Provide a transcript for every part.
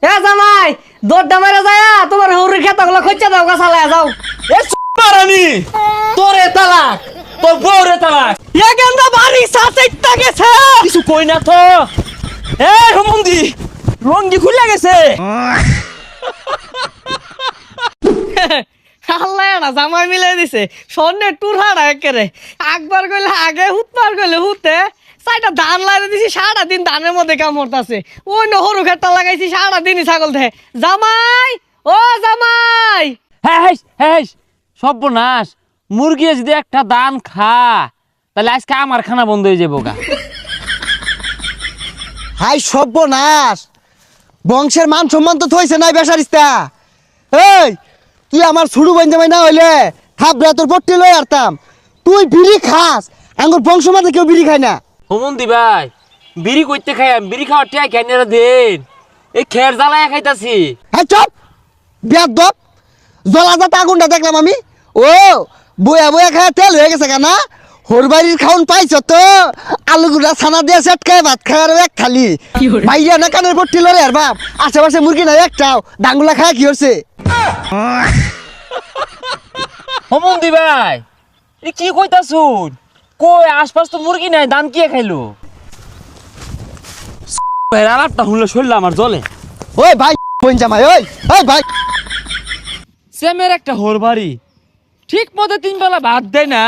এ জামাই দৌড়টা মেরে যায় তোমার হৌরির খেতাগুলো খোঁজা দাও গাছালায় যাও। এ মারানি তোরে তালাক তোর বউরে তালাক এ গেন্দা বাড়ি সাথে গেছে কিছু কই না তো। এ রমন্দি রঙ্গি খুলে গেছে। আল্লাহ না জামাই মিলে দিছে স্বর্ণের টুর হারা একেরে একবার গেলে আগে হুতবার গেলে হুতে সাইডটা ধান লাগিয়ে দিছি সারাদিন ধানের মধ্যে কামড়তাছে ওই না হরু খেটটা লাগাইছি সারাদিনই ছাগল দেয়। জামাই ও জামাই হ্যাঁ হ্যাঁ সর্বনাশ মুরগি যদি একটা দান খা তাহলে আজকে আমার খানা বন্ধ হয়ে যাবো গা। হাই সর্বনাশ বংশের মান সম্মান তো থইছে নাই বেসারিস্তা। এই তুই আমার ছুড়ু বঞ্জামাই না হইলে থাপড়া তোর পট্টি লই আরতাম। তুই বিড়ি খাস আঙ্গুর বংশ মাঝে কেউ বিড়ি খায় না। হোমন্দি ভাই বিড়ি করতে খাই বিড়ি খাওয়ার টিয়া কেন দেন এই খের জ্বালায় খাইতাছি। হ্যাঁ চপ বেয়াদব জলাজাত আগুনটা দেখলাম আমি। ও বয়া বয়া খায় তেল হয়ে গেছে কেনা হোরবাড়ির খাউন পাইছ তো আলু গুড়া ছানা দিয়ে সেট খায় ভাত খায় আর এক খালি ভাইয়া না কানের পট্টি লড়ে আর বাপ আশেপাশে মুরগি নাই একটাও ডাঙ্গুলা খায় কি হচ্ছে। হোমন্দি ভাই এ কি কইতাছুন কই আশপাশ তো মুরগি নাই দান কে খাইলো। আলাপটা শুনলে শরীর আমার জলে। ওই ভাই বঞ্জামাই ওই ওই ভাই সেমের একটা হোর বাড়ি ঠিক মতো 3 বেলা ভাত দেয় না।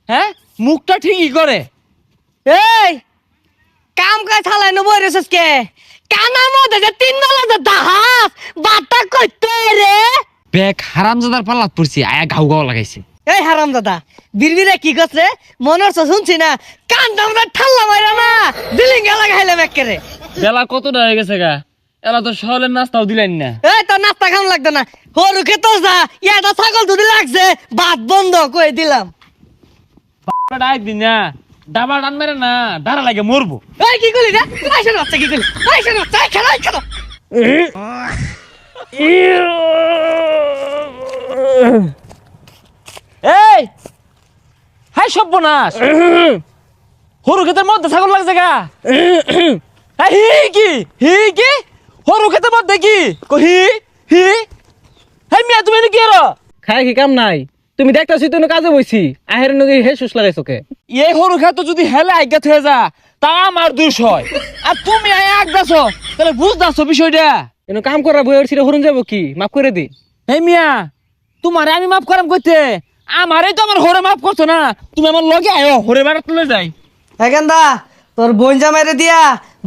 হ্যাঁ মুখটা ঠিকই করে। এই কাম কাজ ছালাই নব রেছস কে কানার মধ্যে যে তিন বেলা যে দাহাস বাটা কইতে রে বেক হারামজাদার পাল্লাত পড়ছি আয়া ঘাউ ঘাউ লাগাইছে। এই হারাম দাদা বিড়বিড়ে কি করছে মনে হচ্ছে শুনছি না কান দামরা ঠাল্লা মাইরা না বিলিং গেলা খাইলাম একেরে। বেলা কতটা হয়ে গেছে গা এলা তো সকালের নাস্তাও দিলেন না। এই তো নাস্তা খাম লাগতো না হরু খেতো যা ইয়াটা ছাগল দুধ লাগছে ভাত বন্ধ কই দিলাম। ডাক দিন না ডাবা ডান মেরে না দাঁড়া লাগে মরবো। এই কি করলি রে আইসা বাচ্চা কি করলি আইসা বাচ্চা খেলা এই হাই সর্বনাশ হরু ক্ষেতের মধ্যে ছাগল লাগছে গা। হি কি হরু ক্ষেতের মধ্যে কি হি হি হাই মিয়া তুমি কি আর খাই কি কাম নাই তুমি দেখতাছি তো কাজে বইছি আহের নগে হে সুস লাগাইছো কে এই হরু ক্ষেত যদি হেলে আজ্ঞাত হয়ে যা তা আমার দোষ হয় আর তুমি আয় আজ্ঞাছ তাহলে বুঝদাছো বিষয়টা। এনো কাম করা বইয়ের ছিড়ে হরুন যাব কি মাফ করে দি। হে মিয়া তোমারে আমি মাফ করাম কইতে আমারই তো আমার হরে মাফ করছো না তুমি আমার লগে আয়ো হরে বাড়া তুলে যাই। এই গেন্দা তোর বঞ্জা মেরে দিয়া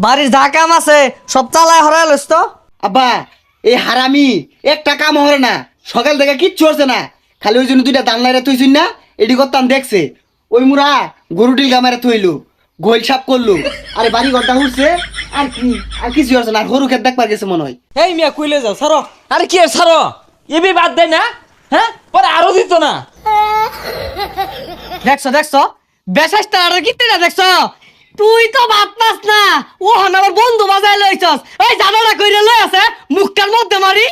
বাড়ির যা কাম আছে সব চালায় হরাই লইস তো। আব্বা এই হারামি একটা কাম হরে না সকাল থেকে কিচ্ছু হচ্ছে না খালি ওই জন্য দুইটা দান লাইরা তুইছিস না এডি করতাম দেখছে ওই মুরা গরুটিল গামারে তুইলু গোল সাপ করলু আরে বাড়ি ঘরটা উঠছে আর কিছু হচ্ছে না আর গরু খেত দেখবার গেছে মনে হয়। এই মিয়া কইলে যাও সারো আরে কি আর ছাড়ো এবি বাদ দেয় না হ্যাঁ পরে আরো দিত না। দেখছো বেশাসটা আর কিতে না দেখছো তুই তো ভাত পাস না ও হন আমার বন্ধু বাজায় লইছস এই জানালা কইরে লই আছে মুখটার মধ্যে মারি।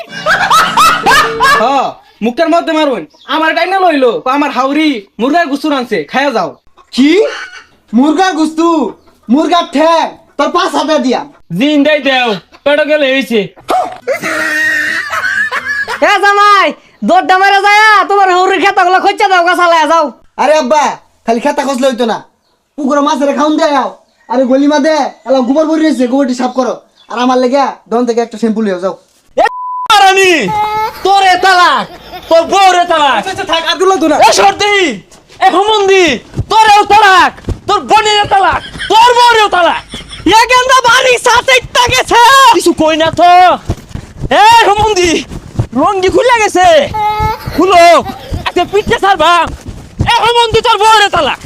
হ্যাঁ মুখটার মধ্যে মারুন আমার টাইনা লইলো আমার হাউরি মুরগার গুসুর আনছে খায়া যাও। কি মুরগার গুস্তু মুরগার ঠ্যাং তোর 5,000 দিয়া জিন দেই দেও পেটো গেলে হইছে। এ জামাই দৌড়টা মেরে যায় তোমার হৌরির খেতাগুলো খোঁজা দাও গাছালায় যাও। আরে আব্বা খালি খেতা খসলে হইতো না পুকুরে মাছের খাউন দেও আরে গলি মা দে এলা গোবর ভরি রয়েছে গোবরটি সাফ করো আর আমার লেগে দন থেকে একটা শ্যাম্পু লিয়ে যাও। রানী তোরে তালাক তোর বউরে তালাক থাক আর গুলো তো না এ সর্দি এ হুমন্দি তোরেও তালাক তোর বোনের তালাক তোর বউরেও তালাক। এ গেন্দা বাড়ি সাথে গেছে কিছু কই না তো। এ হুমন্দি রঙ্গি খুলে গেছে খুলো একটা পিঠে ছাড়বা। এ হুমন্দি তোর বউরে তালাক।